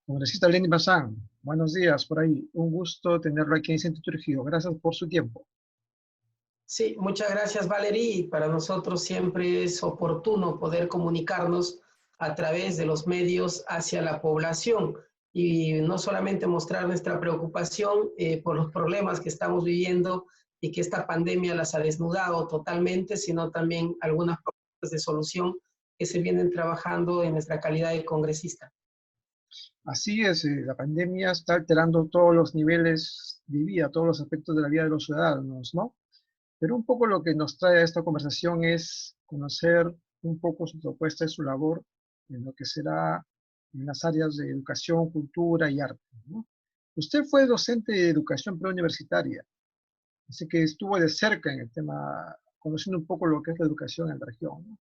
Congresista Lenny Bazán, buenos días por ahí. Un gusto tenerlo aquí en Centro Trujillo. Gracias por su tiempo. Sí, muchas gracias, Valerie. Para nosotros siempre es oportuno poder comunicarnos a través de los medios hacia la población y no solamente mostrar nuestra preocupación por los problemas que estamos viviendo y que esta pandemia las ha desnudado totalmente, sino también algunas propuestas de solución que se vienen trabajando en nuestra calidad de congresista. Así es, la pandemia está alterando todos los niveles de vida, todos los aspectos de la vida de los ciudadanos, ¿no? Pero un poco lo que nos trae a esta conversación es conocer un poco su propuesta y su labor en lo que será en las áreas de educación, cultura y arte, ¿no? Usted fue docente de educación preuniversitaria, así que estuvo de cerca en el tema, conociendo un poco lo que es la educación en la región, ¿no?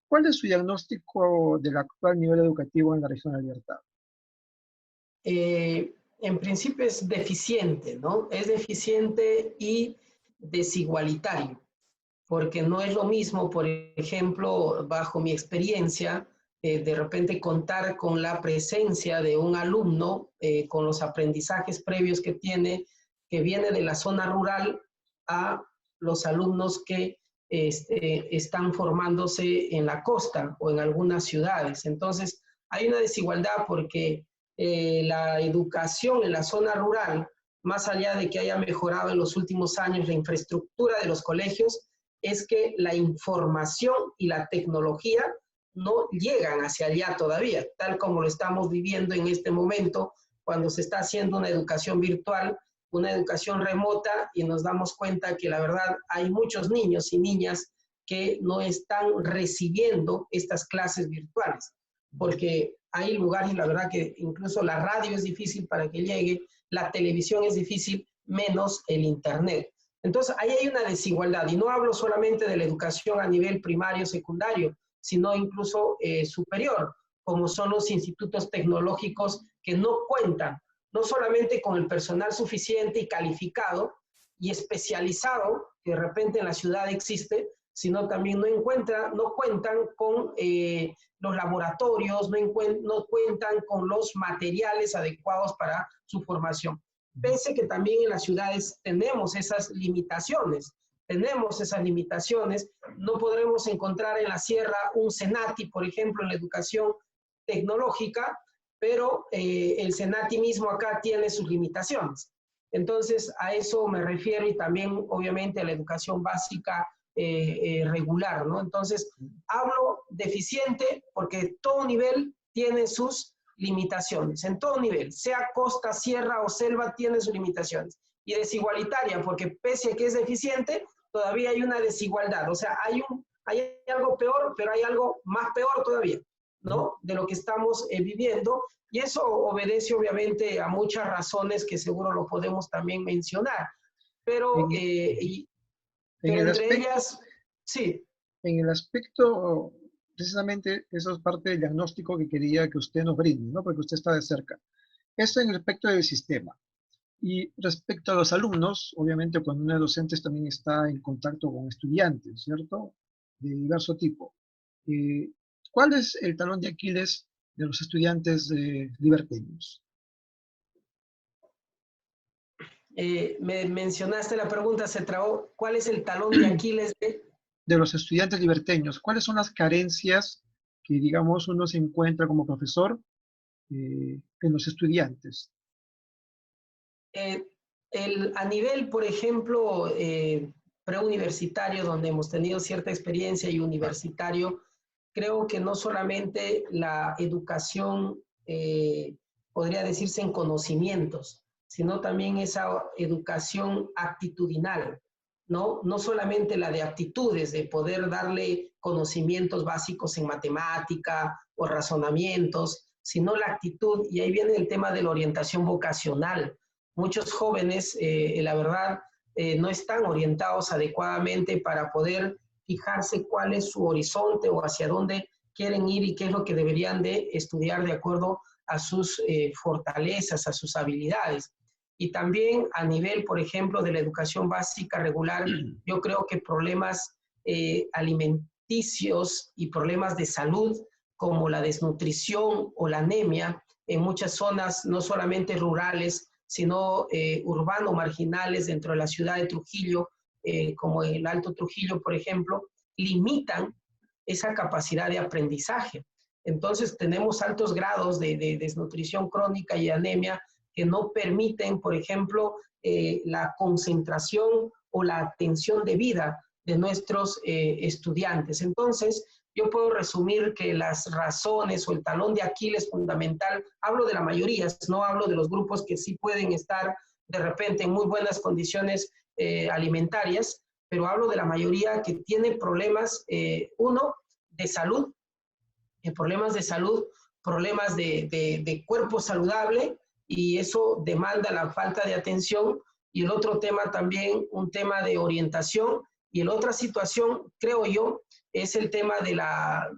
¿Cuál es su diagnóstico del actual nivel educativo en la región de Libertad? En principio es deficiente, ¿no? Es deficiente y desigualitario, porque no es lo mismo, por ejemplo, bajo mi experiencia, de repente contar con la presencia de un alumno, con los aprendizajes previos que tiene, que viene de la zona rural, a los alumnos que están formándose en la costa o en algunas ciudades. Entonces, hay una desigualdad porque la educación en la zona rural, más allá de que haya mejorado en los últimos años la infraestructura de los colegios, es que la información y la tecnología no llegan hacia allá todavía, tal como lo estamos viviendo en este momento, cuando se está haciendo una educación virtual, una educación remota, y nos damos cuenta que la verdad hay muchos niños y niñas que no están recibiendo estas clases virtuales, porque hay lugares, la verdad que incluso la radio es difícil para que llegue, la televisión es difícil, menos el internet. Entonces, ahí hay una desigualdad, y no hablo solamente de la educación a nivel primario, secundario, sino incluso superior, como son los institutos tecnológicos que no cuentan, no solamente con el personal suficiente y calificado y especializado, que de repente en la ciudad existe, sino también no cuentan con los laboratorios, no cuentan con los materiales adecuados para su formación. Pese que también en las ciudades tenemos esas limitaciones, no podremos encontrar en la sierra un CENATI, por ejemplo, en la educación tecnológica, pero el CENATI mismo acá tiene sus limitaciones. Entonces, a eso me refiero, y también, obviamente, a la educación básica regular, ¿no? Entonces, hablo deficiente porque todo nivel tiene sus limitaciones, en todo nivel, sea costa, sierra o selva, tiene sus limitaciones. Y desigualitaria, porque pese a que es deficiente, todavía hay una desigualdad. O sea, hay algo peor, pero hay algo más peor todavía, ¿no? De lo que estamos viviendo. Y eso obedece, obviamente, a muchas razones que seguro lo podemos también mencionar. Pero, pero entre ellas, sí. En el aspecto, precisamente, eso es parte del diagnóstico que quería que usted nos brinde, ¿no? Porque usted está de cerca. Eso en el aspecto del sistema. Y respecto a los alumnos, obviamente cuando uno es docente también está en contacto con estudiantes, ¿cierto? De diverso tipo. ¿Cuál es el talón de Aquiles de los estudiantes liberteños? Me mencionaste la pregunta, se trabó. ¿Cuál es el talón de Aquiles de los estudiantes liberteños? ¿Cuáles son las carencias que, digamos, uno se encuentra como profesor en los estudiantes? A nivel, por ejemplo, preuniversitario, donde hemos tenido cierta experiencia, y universitario, creo que no solamente la educación podría decirse en conocimientos, sino también esa educación actitudinal, ¿no? No solamente la de aptitudes, de poder darle conocimientos básicos en matemática o razonamientos, sino la actitud, y ahí viene el tema de la orientación vocacional. Muchos jóvenes, la verdad, no están orientados adecuadamente para poder fijarse cuál es su horizonte o hacia dónde quieren ir y qué es lo que deberían de estudiar de acuerdo a sus fortalezas, a sus habilidades. Y también a nivel, por ejemplo, de la educación básica regular, yo creo que problemas alimenticios y problemas de salud, como la desnutrición o la anemia, en muchas zonas, no solamente rurales, sino urbano-marginales dentro de la ciudad de Trujillo, como el Alto Trujillo, por ejemplo, limitan esa capacidad de aprendizaje. Entonces tenemos altos grados de desnutrición crónica y anemia que no permiten, por ejemplo, la concentración o la atención debida de nuestros estudiantes. Entonces, yo puedo resumir que las razones o el talón de Aquiles fundamental, hablo de la mayoría, no hablo de los grupos que sí pueden estar de repente en muy buenas condiciones alimentarias, pero hablo de la mayoría que tiene problemas, uno, de salud, problemas de cuerpo saludable, y eso demanda la falta de atención. Y el otro tema también, un tema de orientación. Y la otra situación, creo yo, es el tema de la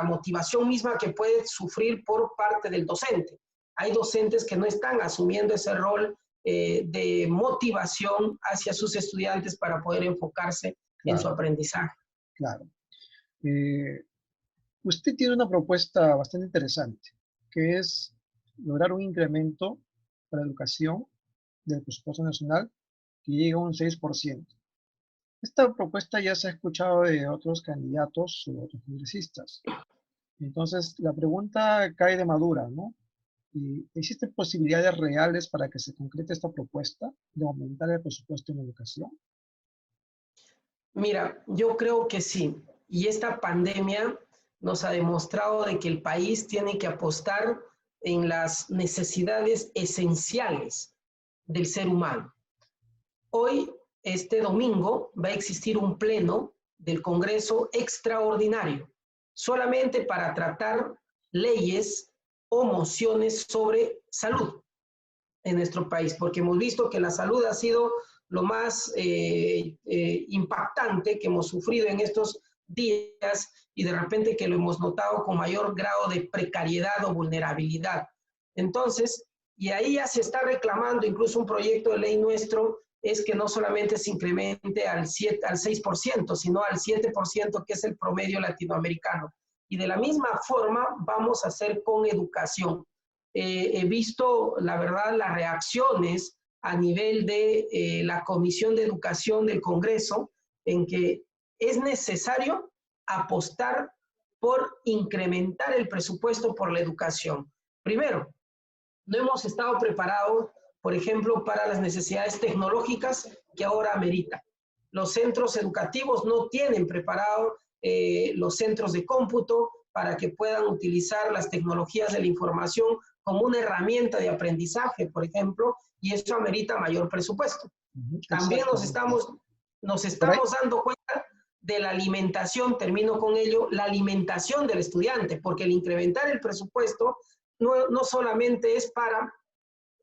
motivación misma que puede sufrir por parte del docente. Hay docentes que no están asumiendo ese rol de motivación hacia sus estudiantes para poder enfocarse en su aprendizaje. Claro. Usted tiene una propuesta bastante interesante, que es lograr un incremento para educación del presupuesto nacional que llegue a un 6%. Esta propuesta ya se ha escuchado de otros candidatos o otros congresistas. Entonces, la pregunta cae de madura, ¿no? ¿Existen posibilidades reales para que se concrete esta propuesta de aumentar el presupuesto en educación? Mira, yo creo que sí. Y esta pandemia nos ha demostrado de que el país tiene que apostar en las necesidades esenciales del ser humano. Hoy, este domingo, va a existir un pleno del Congreso extraordinario, solamente para tratar leyes o mociones sobre salud en nuestro país, porque hemos visto que la salud ha sido lo más impactante que hemos sufrido en estos días, y de repente que lo hemos notado con mayor grado de precariedad o vulnerabilidad. Entonces, y ahí ya se está reclamando, incluso un proyecto de ley nuestro, es que no solamente se incremente al 6%, sino al 7%, que es el promedio latinoamericano. Y de la misma forma vamos a hacer con educación. He visto, la verdad, las reacciones a nivel de la Comisión de Educación del Congreso, en que es necesario apostar por incrementar el presupuesto por la educación. Primero, no hemos estado preparados, por ejemplo, para las necesidades tecnológicas que ahora amerita. Los centros educativos no tienen preparados los centros de cómputo para que puedan utilizar las tecnologías de la información como una herramienta de aprendizaje, por ejemplo, y eso amerita mayor presupuesto. También nos estamos dando cuenta de la alimentación, termino con ello, la alimentación del estudiante, porque el incrementar el presupuesto no solamente es para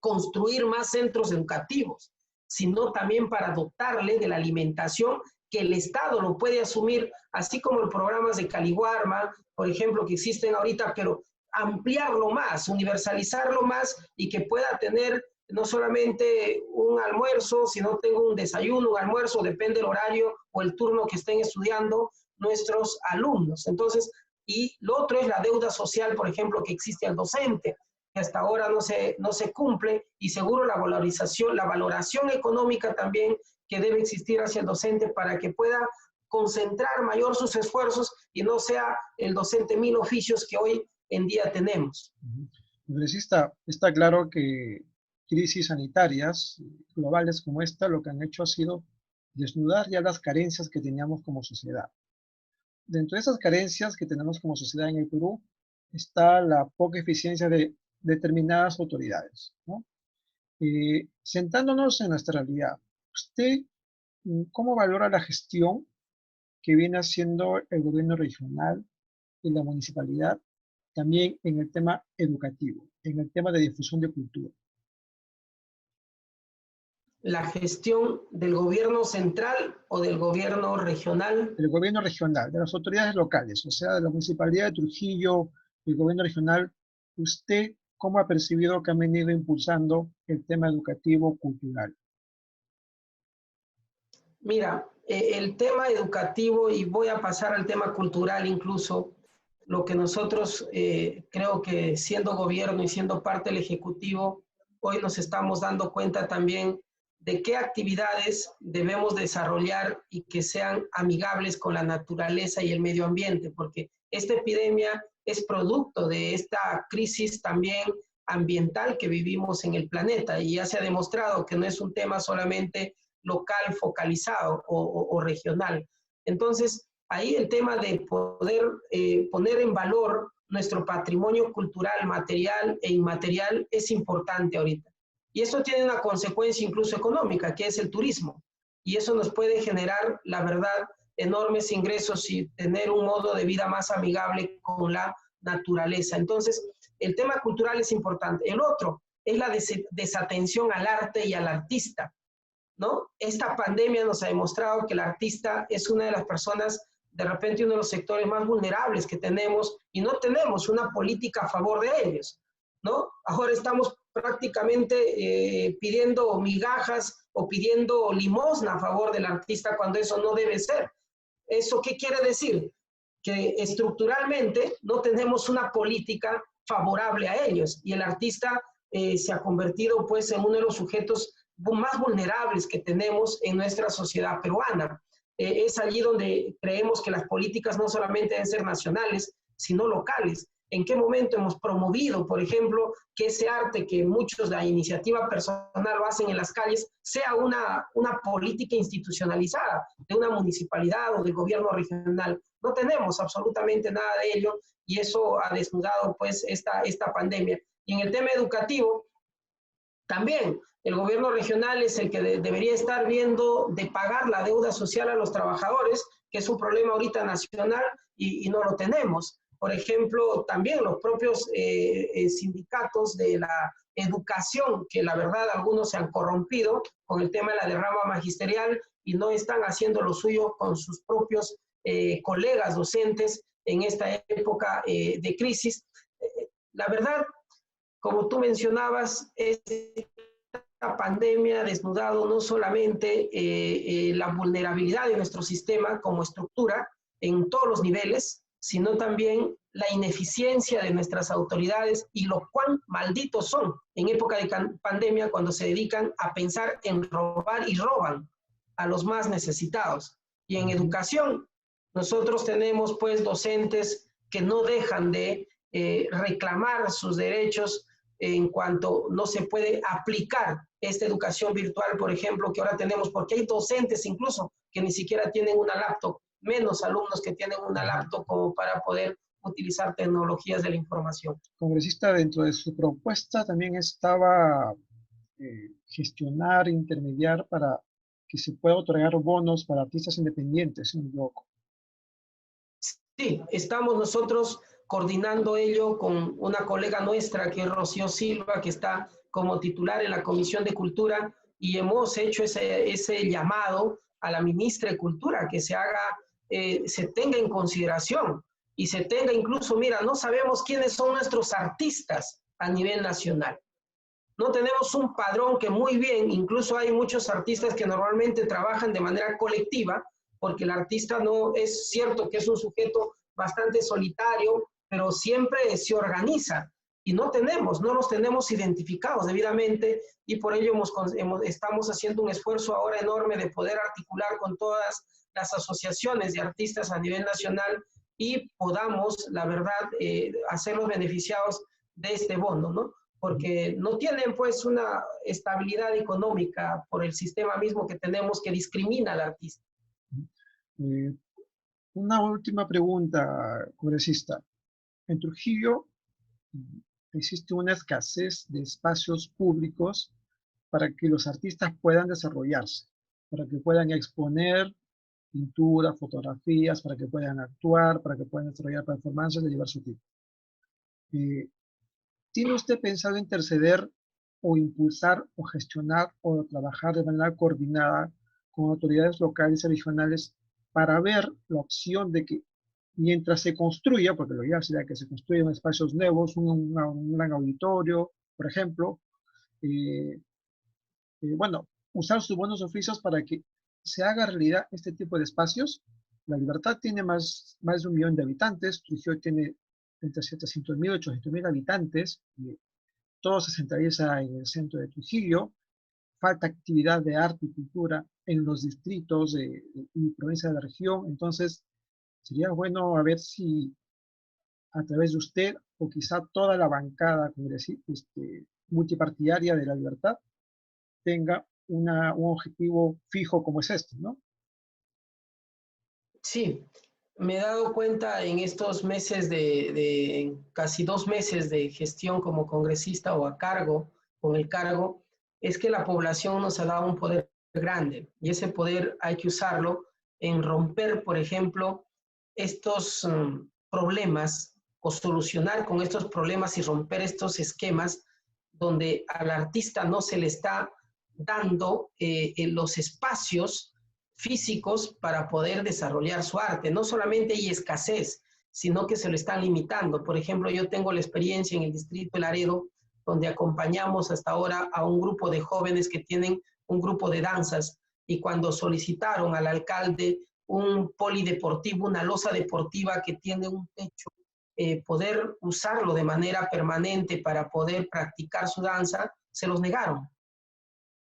construir más centros educativos, sino también para dotarle de la alimentación que el Estado lo puede asumir, así como los programas de Caliwarma, por ejemplo, que existen ahorita, pero ampliarlo más, universalizarlo más, y que pueda tener no solamente un almuerzo, sino tengo un desayuno, un almuerzo, depende del horario o el turno que estén estudiando nuestros alumnos. Entonces, y lo otro es la deuda social, por ejemplo, que existe al docente, que hasta ahora no se cumple, y seguro la valoración económica también que debe existir hacia el docente para que pueda concentrar mayor sus esfuerzos y no sea el docente mil oficios que hoy en día tenemos. Congresista, está claro que crisis sanitarias globales como esta lo que han hecho ha sido desnudar ya las carencias que teníamos como sociedad. Dentro de esas carencias que tenemos como sociedad en el Perú está la poca eficiencia de determinadas autoridades, ¿no? Sentándonos en nuestra realidad, ¿usted cómo valora la gestión que viene haciendo el gobierno regional y la municipalidad también en el tema educativo, en el tema de difusión de cultura? ¿La gestión del gobierno central o del gobierno regional? El gobierno regional, de las autoridades locales, o sea, de la municipalidad de Trujillo, el gobierno regional, ¿usted cómo ha percibido que han venido impulsando el tema educativo cultural? Mira, el tema educativo, y voy a pasar al tema cultural incluso, lo que nosotros creo que siendo gobierno y siendo parte del Ejecutivo, hoy nos estamos dando cuenta también de qué actividades debemos desarrollar y que sean amigables con la naturaleza y el medio ambiente, porque esta epidemia es producto de esta crisis también ambiental que vivimos en el planeta y ya se ha demostrado que no es un tema solamente local, focalizado o regional. Entonces, ahí el tema de poder poner en valor nuestro patrimonio cultural, material e inmaterial es importante ahorita. Y esto tiene una consecuencia incluso económica, que es el turismo. Y eso nos puede generar, la verdad, enormes ingresos y tener un modo de vida más amigable con la naturaleza. Entonces, el tema cultural es importante. El otro es la desatención al arte y al artista, ¿no? Esta pandemia nos ha demostrado que el artista es una de las personas, de repente uno de los sectores más vulnerables que tenemos y no tenemos una política a favor de ellos, ¿no? Ahora estamos prácticamente pidiendo migajas o pidiendo limosna a favor del artista cuando eso no debe ser. ¿Eso qué quiere decir? Que estructuralmente no tenemos una política favorable a ellos y el artista se ha convertido pues en uno de los sujetos más vulnerables que tenemos en nuestra sociedad peruana. Es allí donde creemos que las políticas no solamente deben ser nacionales, sino locales. ¿En qué momento hemos promovido, por ejemplo, que ese arte que muchos de la iniciativa personal lo hacen en las calles sea una política institucionalizada de una municipalidad o del gobierno regional? No tenemos absolutamente nada de ello y eso ha desnudado pues esta pandemia. Y en el tema educativo, también el gobierno regional es el que debería estar viendo de pagar la deuda social a los trabajadores, que es un problema ahorita nacional y no lo tenemos. Por ejemplo, también los propios sindicatos de la educación, que la verdad algunos se han corrompido con el tema de la derrama magisterial y no están haciendo lo suyo con sus propios colegas docentes en esta época de crisis. La verdad, como tú mencionabas, esta pandemia ha desnudado no solamente la vulnerabilidad de nuestro sistema como estructura en todos los niveles, sino también la ineficiencia de nuestras autoridades y lo cuán malditos son en época de pandemia cuando se dedican a pensar en robar y roban a los más necesitados. Y en educación, nosotros tenemos pues docentes que no dejan de reclamar sus derechos en cuanto no se puede aplicar esta educación virtual, por ejemplo, que ahora tenemos, porque hay docentes incluso que ni siquiera tienen una laptop, menos alumnos que tienen una laptop como para poder utilizar tecnologías de la información. Congresista, dentro de su propuesta también estaba gestionar, intermediar para que se pueda otorgar bonos para artistas independientes, un loco. Sí, estamos nosotros coordinando ello con una colega nuestra que es Rocío Silva, que está como titular en la Comisión de Cultura, y hemos hecho ese llamado a la ministra de Cultura que se haga, se tenga en consideración y se tenga incluso, mira, no sabemos quiénes son nuestros artistas a nivel nacional. No tenemos un padrón que muy bien, incluso hay muchos artistas que normalmente trabajan de manera colectiva, porque el artista no es cierto que es un sujeto bastante solitario, pero siempre se organiza y no los tenemos identificados debidamente y por ello estamos haciendo un esfuerzo ahora enorme de poder articular con todas las asociaciones de artistas a nivel nacional y podamos, la verdad, hacerlos beneficiados de este bono, ¿no? Porque no tienen pues una estabilidad económica por el sistema mismo que tenemos que discrimina al artista. Una última pregunta, congresista. En Trujillo existe una escasez de espacios públicos para que los artistas puedan desarrollarse, para que puedan exponer pintura, fotografías, para que puedan actuar, para que puedan desarrollar performances de diverso tipo. ¿Tiene usted pensado interceder o impulsar o gestionar o trabajar de manera coordinada con autoridades locales y regionales para ver la opción de que mientras se construya, porque lo ideal sería que se construyan espacios nuevos, un gran auditorio, por ejemplo, bueno, usar sus buenos oficios para que se haga realidad este tipo de espacios La Libertad tiene más de 1 millón de habitantes, Trujillo tiene entre 700.000 y 800.000 habitantes, y todo se centraliza en el centro de Trujillo. Falta actividad de arte y cultura en los distritos y provincias de la región. Entonces, sería bueno a ver si a través de usted o quizá toda la bancada multipartidaria de la Libertad tenga un objetivo fijo como es este, ¿no? Sí, me he dado cuenta en estos meses casi 2 meses de gestión como congresista o a cargo, con el cargo, es que la población nos ha dado un poder grande y ese poder hay que usarlo en romper, por ejemplo, estos problemas o solucionar con estos problemas y romper estos esquemas donde al artista no se le está dando los espacios físicos para poder desarrollar su arte. No solamente hay escasez, sino que se lo están limitando. Por ejemplo, yo tengo la experiencia en el distrito de Laredo, donde acompañamos hasta ahora a un grupo de jóvenes que tienen un grupo de danzas y cuando solicitaron al alcalde un polideportivo, una losa deportiva que tiene un techo, poder usarlo de manera permanente para poder practicar su danza, se los negaron,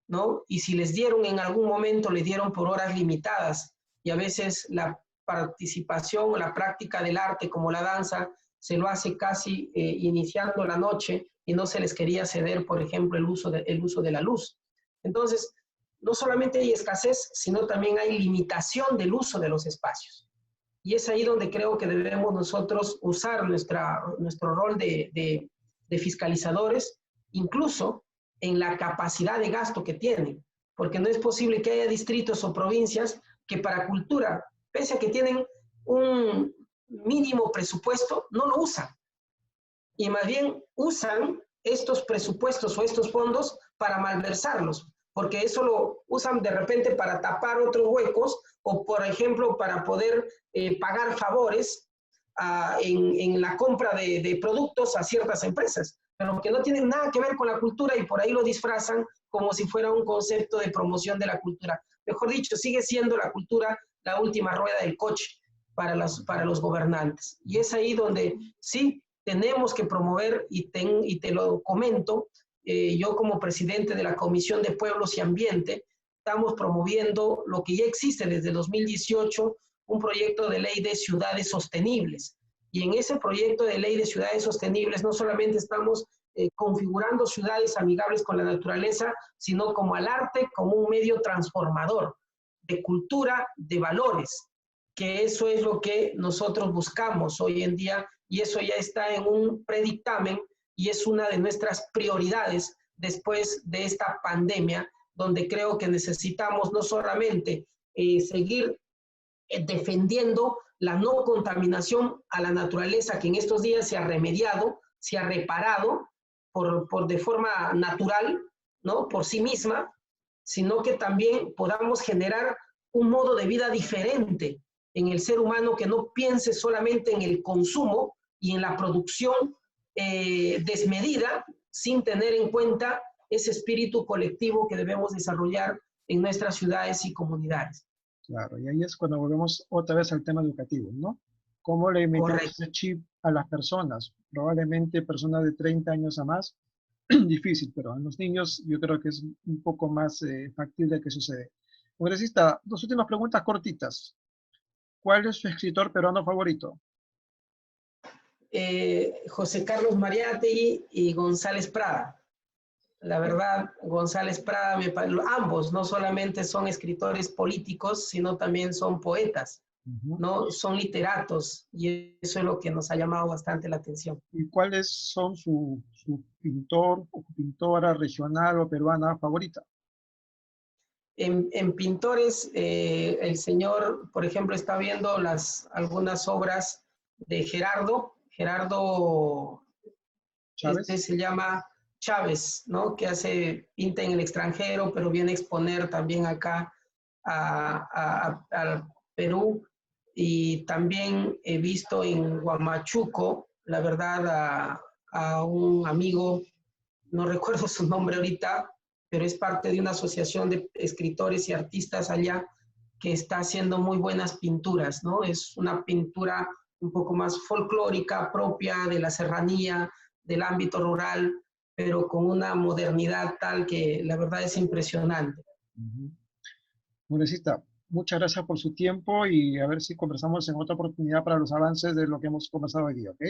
¿no? Y si les dieron en algún momento, les dieron por horas limitadas y a veces la participación o la práctica del arte como la danza se lo hace casi iniciando la noche y no se les quería ceder, por ejemplo, el uso de la luz. Entonces, no solamente hay escasez, sino también hay limitación del uso de los espacios. Y es ahí donde creo que debemos nosotros usar nuestro rol de fiscalizadores, incluso en la capacidad de gasto que tienen, porque no es posible que haya distritos o provincias que para cultura, pese a que tienen un mínimo presupuesto, no lo usan. Y más bien usan estos presupuestos o estos fondos para malversarlos, porque eso lo usan de repente para tapar otros huecos o, por ejemplo, para poder pagar favores en la compra de productos a ciertas empresas, pero que no tienen nada que ver con la cultura y por ahí lo disfrazan como si fuera un concepto de promoción de la cultura. Mejor dicho, sigue siendo la cultura la última rueda del coche para los gobernantes. Y es ahí donde sí tenemos que promover, y te lo comento, yo como presidente de la Comisión de Pueblos y Ambiente, estamos promoviendo lo que ya existe desde 2018, un proyecto de ley de ciudades sostenibles. Y en ese proyecto de ley de ciudades sostenibles no solamente estamos configurando ciudades amigables con la naturaleza, sino como al arte como un medio transformador de cultura, de valores, que eso es lo que nosotros buscamos hoy en día y eso ya está en un predictamen y es una de nuestras prioridades después de esta pandemia, donde creo que necesitamos no solamente seguir defendiendo la no contaminación a la naturaleza que en estos días se ha remediado, se ha reparado de forma natural, ¿no? Por sí misma, sino que también podamos generar un modo de vida diferente en el ser humano que no piense solamente en el consumo y en la producción desmedida sin tener en cuenta ese espíritu colectivo que debemos desarrollar en nuestras ciudades y comunidades. Claro, y ahí es cuando volvemos otra vez al tema educativo, ¿no? ¿Cómo le metemos ese chip a las personas? Probablemente personas de 30 años a más, difícil, pero en los niños yo creo que es un poco más factible que sucede. Congresista, 2 últimas preguntas cortitas. ¿Cuál es su escritor peruano favorito? José Carlos Mariátegui y González Prada. La verdad, González Prada, ambos no solamente son escritores políticos, sino también son poetas, ¿no? Son literatos y eso es lo que nos ha llamado bastante la atención. ¿Y cuáles son su pintor o pintora regional o peruana favorita? En pintores, el señor, por ejemplo, está viendo algunas obras de Gerardo Chávez. se llama Chávez, ¿no? Que pinta en el extranjero, pero viene a exponer también acá al Perú. Y también he visto en Huamachuco, la verdad, a un amigo, no recuerdo su nombre ahorita, pero es parte de una asociación de escritores y artistas allá, que está haciendo muy buenas pinturas, ¿no? Es una pintura un poco más folclórica, propia de la serranía, del ámbito rural, pero con una modernidad tal que la verdad es impresionante. Ujú. Nuresita, muchas gracias por su tiempo y a ver si conversamos en otra oportunidad para los avances de lo que hemos conversado hoy día, ¿ok?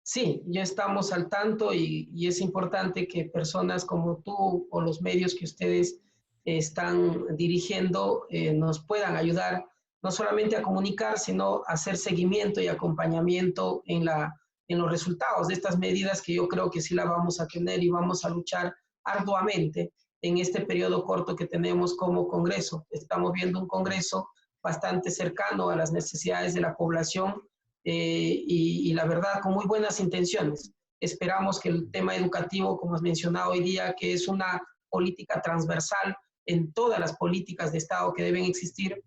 Sí, ya estamos al tanto y es importante que personas como tú o los medios que ustedes están dirigiendo nos puedan ayudar no solamente a comunicar, sino a hacer seguimiento y acompañamiento en los resultados de estas medidas que yo creo que sí la vamos a tener y vamos a luchar arduamente en este periodo corto que tenemos como Congreso. Estamos viendo un Congreso bastante cercano a las necesidades de la población y la verdad con muy buenas intenciones. Esperamos que el tema educativo, como has mencionado hoy día, que es una política transversal en todas las políticas de Estado que deben existir,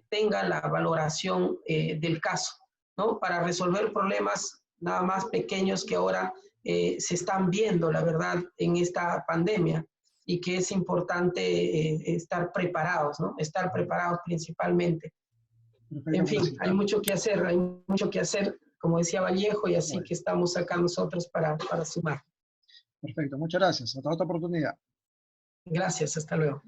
tenga la valoración del caso, ¿no? Para resolver problemas nada más pequeños que ahora se están viendo, la verdad, en esta pandemia y que es importante estar preparados, ¿no? Estar preparados principalmente. Perfecto, En fin, Nuresita. hay mucho que hacer, como decía Vallejo, y así Bueno, que estamos acá nosotros para sumar. perfecto, muchas gracias. Hasta otra oportunidad. Gracias, hasta luego.